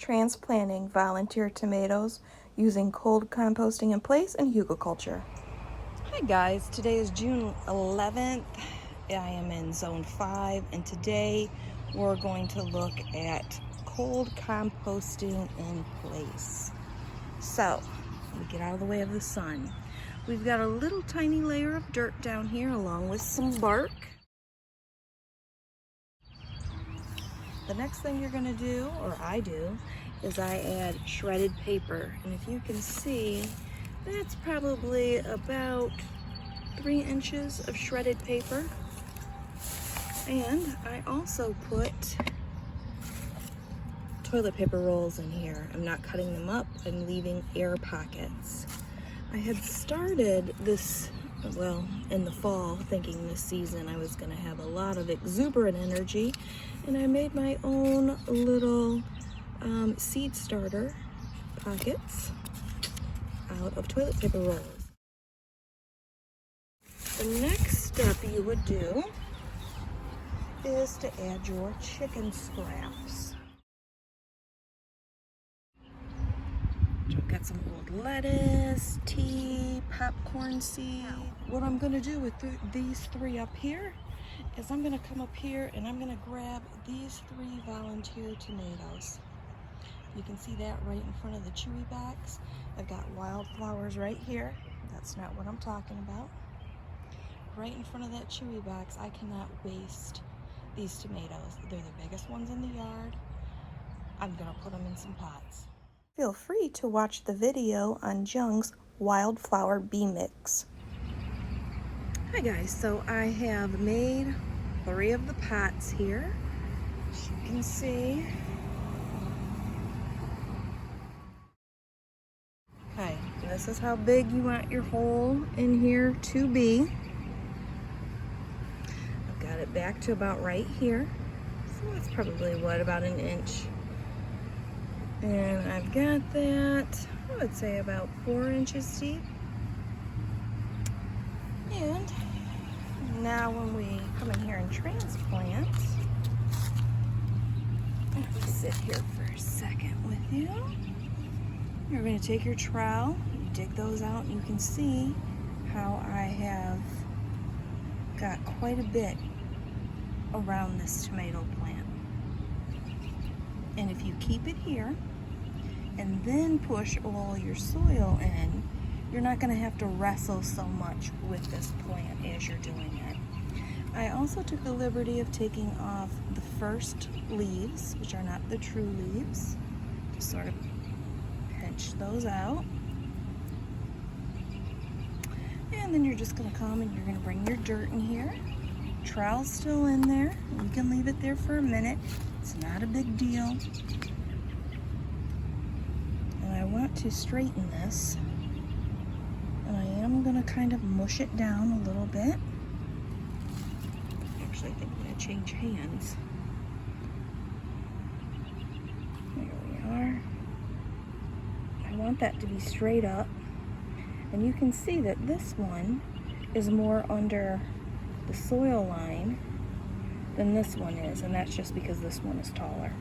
transplanting volunteer tomatoes using cold composting in place in Hugelkultur. Hi guys, today is June 11th. I am in zone 5 and today we're going to look at cold composting in place. So, let me get out of the way of the sun. We've got a little tiny layer of dirt down here along with some bark. The next thing you're going to do, or I do, is I add shredded paper. And if you can see, that's probably about 3 inches of shredded paper. And I also put toilet paper rolls in here. I'm not cutting them up, I'm leaving air pockets. I had started this, well, in the fall, thinking this season I was going to have a lot of exuberant energy, and I made my own little seed starter pockets out of toilet paper rolls. The next step you would do is to add your chicken scraps. I've got some old lettuce, tea, popcorn seed. What I'm going to do with these 3 up here is I'm going to come up here and I'm going to grab these 3 volunteer tomatoes. You can see that right in front of the chewy box. I've got wildflowers right here. That's not what I'm talking about. Right in front of that chewy box, I cannot waste these tomatoes. They're the biggest ones in the yard. I'm going to put them in some pots. Feel free to watch the video on Jung's wildflower bee mix. Hi guys, so I have made 3 of the pots here, as you can see. Okay, this is how big you want your hole in here to be. I've got it back to about right here, so that's probably what, about 1 inch. And I've got that, I would say about 4 inches deep. And now when we come in here and transplant, I'm going to sit here for a second with you. You're going to take your trowel, you dig those out, and you can see how I have got quite a bit around this tomato plant. And if you keep it here and then push all your soil in, you're not going to have to wrestle so much with this plant as you're doing it. I also took the liberty of taking off the first leaves, which are not the true leaves. Just sort of pinch those out. And then you're just going to come and you're going to bring your dirt in here. Trowel's still in there. You can leave it there for a minute. It's not a big deal. And I want to straighten this. And I am going to kind of mush it down a little bit. Actually, I think I'm going to change hands. There we are. I want that to be straight up. And you can see that this one is more under the soil line than this one is, and that's just because this one is taller.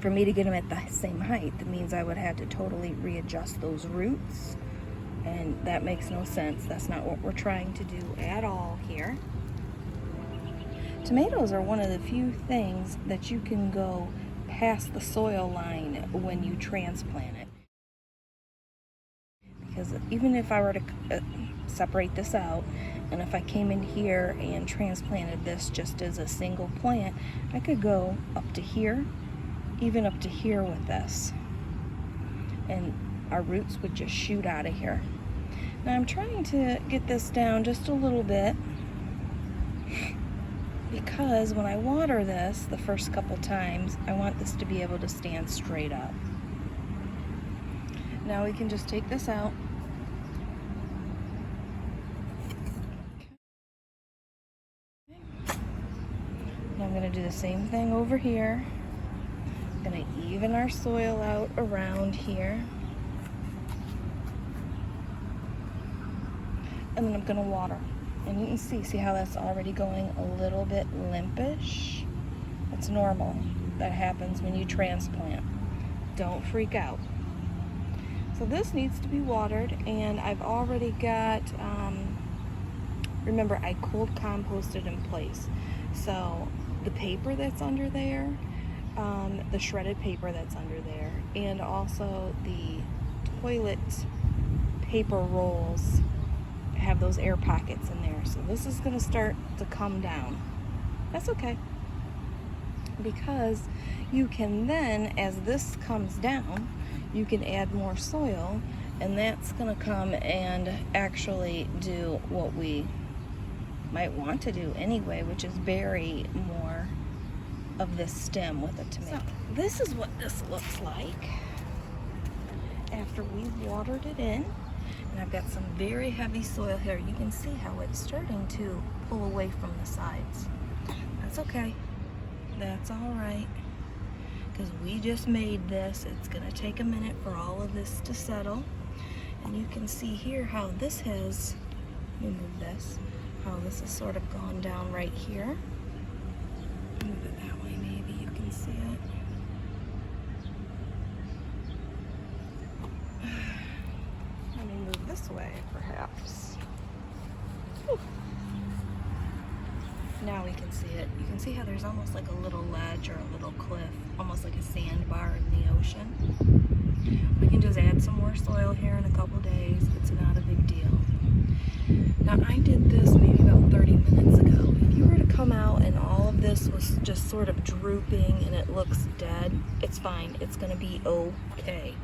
For me to get them at the same height, that means I would have to totally readjust those roots, and that makes no sense. That's not what we're trying to do at all here. Tomatoes are one of the few things that you can go past the soil line when you transplant it. Because even if I were to separate this out, and if I came in here and transplanted this just as a single plant, I could go up to here, even up to here with this. And our roots would just shoot out of here. Now I'm trying to get this down just a little bit because when I water this the first couple times, I want this to be able to stand straight up. Now we can just take this out. I'm going to do the same thing over here. I'm going to even our soil out around here. And then I'm going to water. And you can see how that's already going a little bit limpish. That's normal. that happens when you transplant. Don't freak out. So this needs to be watered, and I've already got, remember I cold composted in place. So the paper that's under there, the shredded paper that's under there, and also the toilet paper rolls have those air pockets in there. So this is going to start to come down. That's okay, because you can then, as this comes down, you can add more soil, and that's going to come and actually do what we might want to do anyway, which is bury more of this stem with a tomato. So this is what this looks like after we've watered it in. And I've got some very heavy soil here. You can see how it's starting to pull away from the sides. That's okay. That's all right. Because we just made this. It's going to take a minute for all of this to settle. And you can see here how this has, let me move this, how this has sort of gone down right here. Move it that way, maybe you can see it. Let me move this way, perhaps. Whew. Now we can see it. You can see how there's almost like a little ledge or a little cliff, almost like a sandbar in the ocean. We can just add some more soil here in a couple days. It's not a big deal. Now I did this maybe about 30 minutes ago. If you were to come out and all of this was just sort of drooping and it looks dead, it's fine. It's going to be okay.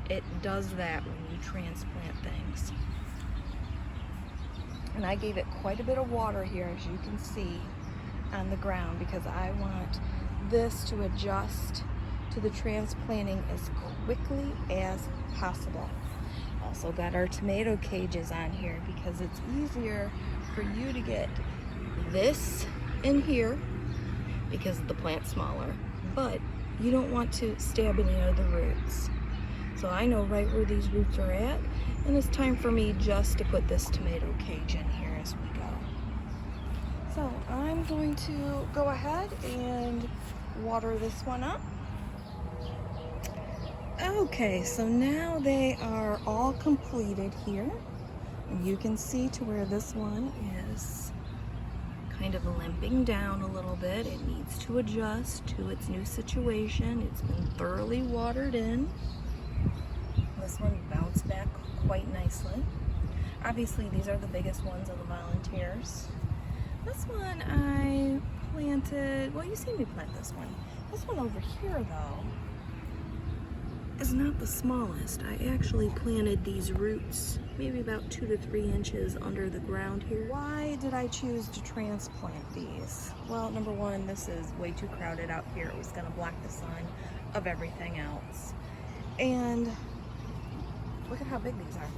It does that when you transplant things. And I gave it quite a bit of water here, as you can see, on the ground, because I want this to adjust to the transplanting as quickly as possible. Also got our tomato cages on here because it's easier for you to get this in here because the plant's smaller, but you don't want to stab any of the roots. So I know right where these roots are at, and it's time for me just to put this tomato cage in here as we go. So I'm going to go ahead and water this one up. Okay, so now they are all completed here. And you can see to where this one is kind of limping down a little bit. It needs to adjust to its new situation. It's been thoroughly watered in. This one bounced back quite nicely. Obviously, these are the biggest ones of the volunteers. This one I planted, well, you seen me plant this one. This one over here, though, is not the smallest. I actually planted these roots maybe about 2 to 3 inches under the ground here. Why did I choose to transplant these? Well, number one, this is way too crowded out here. It was going to block the sun of everything else. And look at how big these are.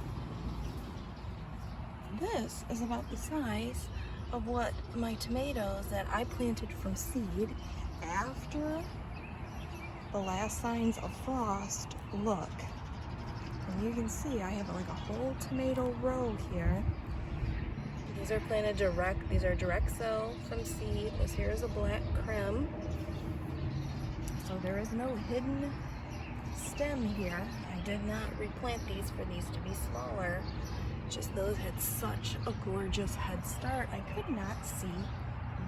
This is about the size of what my tomatoes that I planted from seed after the last signs of frost look. And you can see I have like a whole tomato row here. These are planted direct, these are direct sow from seed. This here is a black creme. So there is no hidden stem here. I did not replant these for these to be smaller. Just those had such a gorgeous head start. I could not see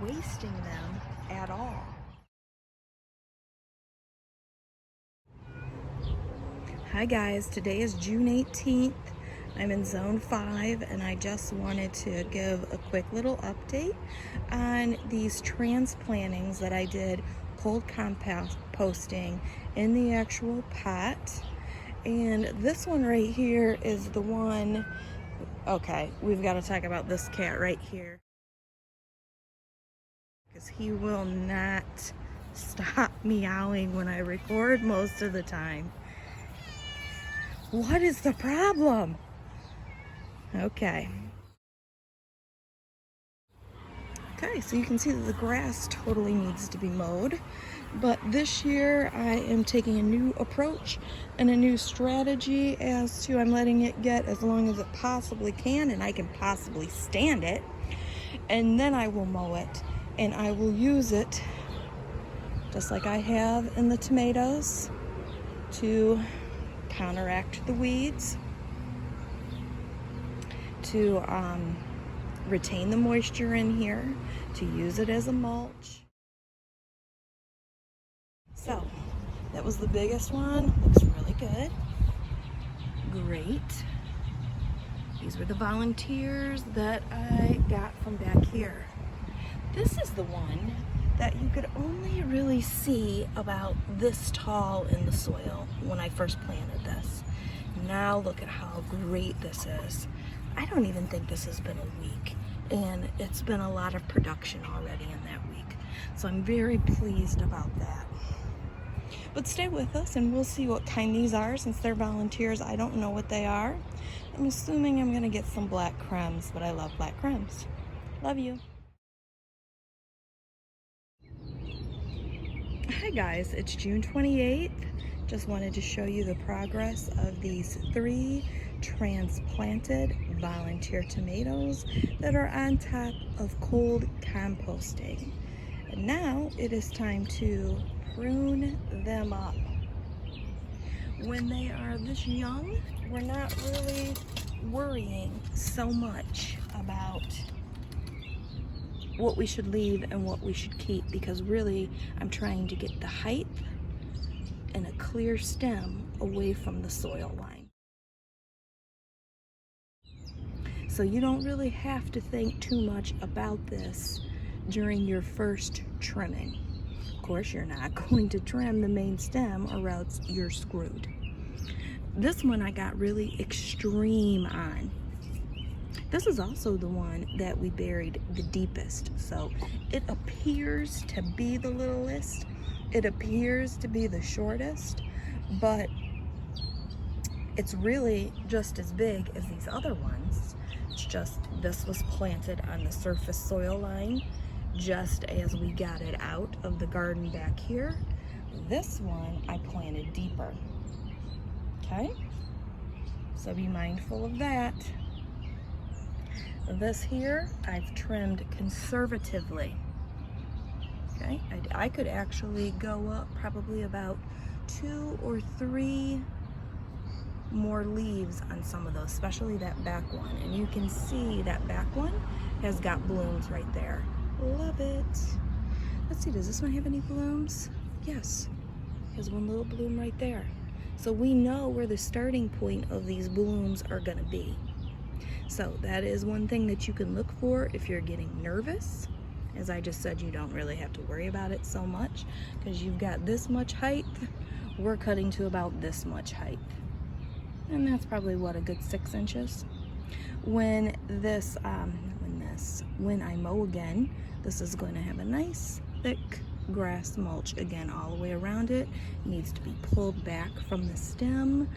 wasting them at all. Hi guys, today is June 18th. I'm in zone 5 and I just wanted to give a quick little update on these transplantings that I did cold composting in the actual pot. And this one right here is the one, okay, we've got to talk about this cat right here, because he will not stop meowing when I record most of the time. What is the problem? Okay. Okay, so you can see that the grass totally needs to be mowed. But this year I am taking a new approach and a new strategy as to I'm letting it get as long as it possibly can and I can possibly stand it. And then I will mow it and I will use it just like I have in the tomatoes, to counteract the weeds, to retain the moisture in here, to use it as a mulch. So that was the biggest one. Looks really good. Great. These were the volunteers that I got from back here. This is the one that you could only really see about this tall in the soil when I first planted this. Now look at how great this is. I don't even think this has been a week, and it's been a lot of production already in that week. So I'm very pleased about that. But stay with us and we'll see what kind these are. Since they're volunteers, I don't know what they are. I'm assuming I'm gonna get some black crems, but I love black crems. Love you. Hi guys, it's June 28th. Just wanted to show you the progress of these 3 transplanted volunteer tomatoes that are on top of cold composting. And now it is time to prune them up. When they are this young, we're not really worrying so much about what we should leave and what we should keep, because really I'm trying to get the height and a clear stem away from the soil line. So you don't really have to think too much about this during your first trimming. Of course, you're not going to trim the main stem or else you're screwed. This one I got really extreme on. This is also the one that we buried the deepest. So it appears to be the littlest. It appears to be the shortest, but it's really just as big as these other ones. It's just this was planted on the surface soil line just as we got it out of the garden back here. This one I planted deeper. Okay? So be mindful of that. This here, I've trimmed conservatively. Okay, I could actually go up probably about 2 or 3 more leaves on some of those, especially that back one. And you can see that back one has got blooms right there. Love it. Let's see, does this one have any blooms? Yes, has one little bloom right there. So we know where the starting point of these blooms are gonna be. So that is one thing that you can look for if you're getting nervous. As I just said, you don't really have to worry about it so much because you've got this much height. We're cutting to about this much height. And that's probably what, a good 6 inches. When I mow again, this is going to have a nice thick grass mulch again all the way around it. It needs to be pulled back from the stem.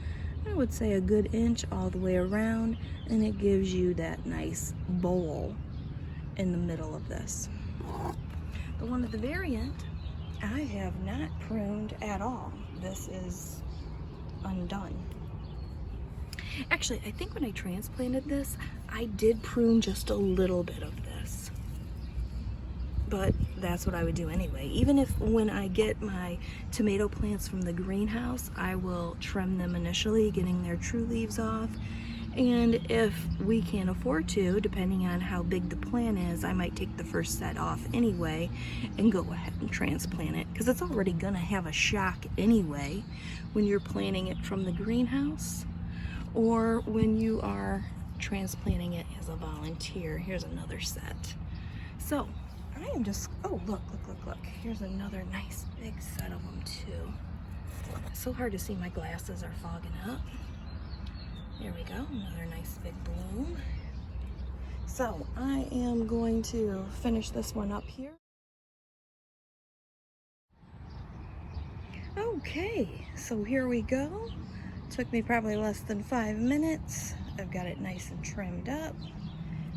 I would say a good inch all the way around, and it gives you that nice bowl in the middle of this. The one at the very end, I have not pruned at all. This is undone. Actually, I think when I transplanted this, I did prune just a little bit of this. But that's what I would do anyway. Even if when I get my tomato plants from the greenhouse, I will trim them initially, getting their true leaves off. And if we can't afford to, depending on how big the plant is, I might take the first set off anyway and go ahead and transplant it, because it's already gonna have a shock anyway when you're planting it from the greenhouse or when you are transplanting it as a volunteer. Here's another set. So I am just, oh, look. Here's another nice big set of them too. It's so hard to see, my glasses are fogging up. There we go, another nice big bloom. So I am going to finish this one up here. Okay, so here we go. Took me probably less than 5 minutes. I've got it nice and trimmed up.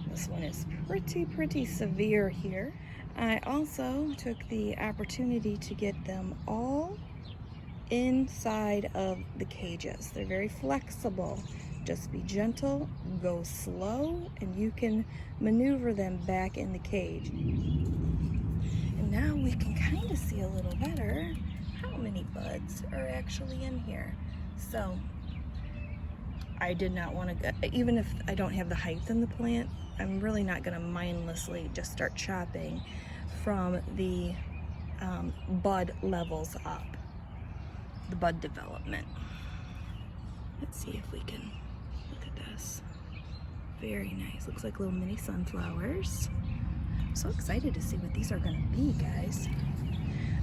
This one is pretty severe here. I also took the opportunity to get them all inside of the cages. They're very flexible. Just be gentle, go slow, and you can maneuver them back in the cage. And now we can kind of see a little better how many buds are actually in here. So I did not want to go, even if I don't have the height in the plant, I'm really not going to mindlessly just start chopping from the bud levels up, the bud development. Let's see if we can look at this. Very nice. Looks like little mini sunflowers. I'm so excited to see what these are going to be, guys.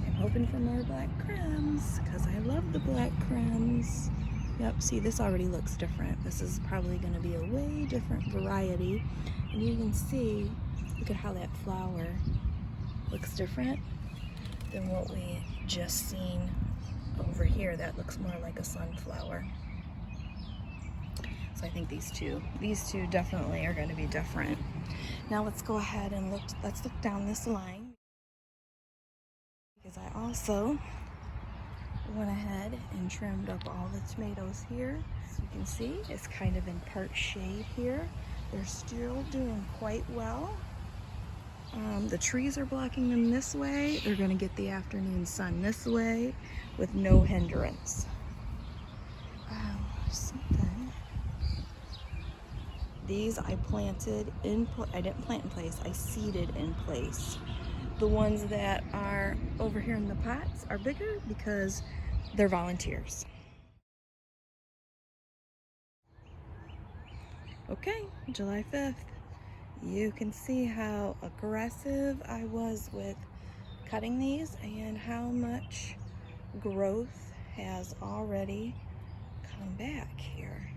I'm hoping for more black crems because I love the black crems. Yep, see, this already looks different. This is probably going to be a way different variety. And you can see, look at how that flower looks different than what we just seen over here. That looks more like a sunflower. So I think these two definitely are going to be different. Now let's go ahead and let's look down this line, because I also went ahead and trimmed up all the tomatoes here. So you can see it's kind of in part shade here. They're still doing quite well. The trees are blocking them this way. They're going to get the afternoon sun this way with no hindrance. Something. These I planted in, I didn't plant in place, I seeded in place. The ones that are over here in the pots are bigger because they're volunteers. Okay, July 5th. You can see how aggressive I was with cutting these and how much growth has already come back here.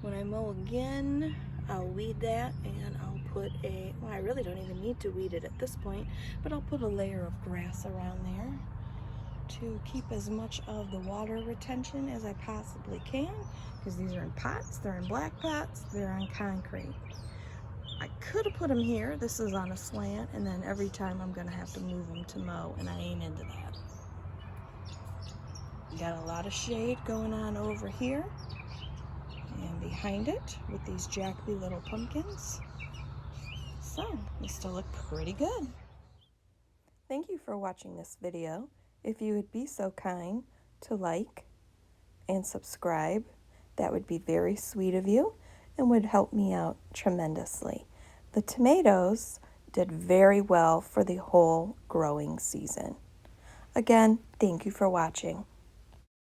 When I mow again, I'll weed that and I'll put well, I really don't even need to weed it at this point, but I'll put a layer of grass around there to keep as much of the water retention as I possibly can, because these are in pots, they're in black pots, they're on concrete. I could have put them here. This is on a slant, and then every time I'm gonna have to move them to mow, and I ain't into that. Got a lot of shade going on over here and behind it with these jackby little pumpkins. So they still look pretty good. Thank you for watching this video. If you would be so kind to like and subscribe, that would be very sweet of you and would help me out tremendously. The tomatoes did very well for the whole growing season. Again, thank you for watching.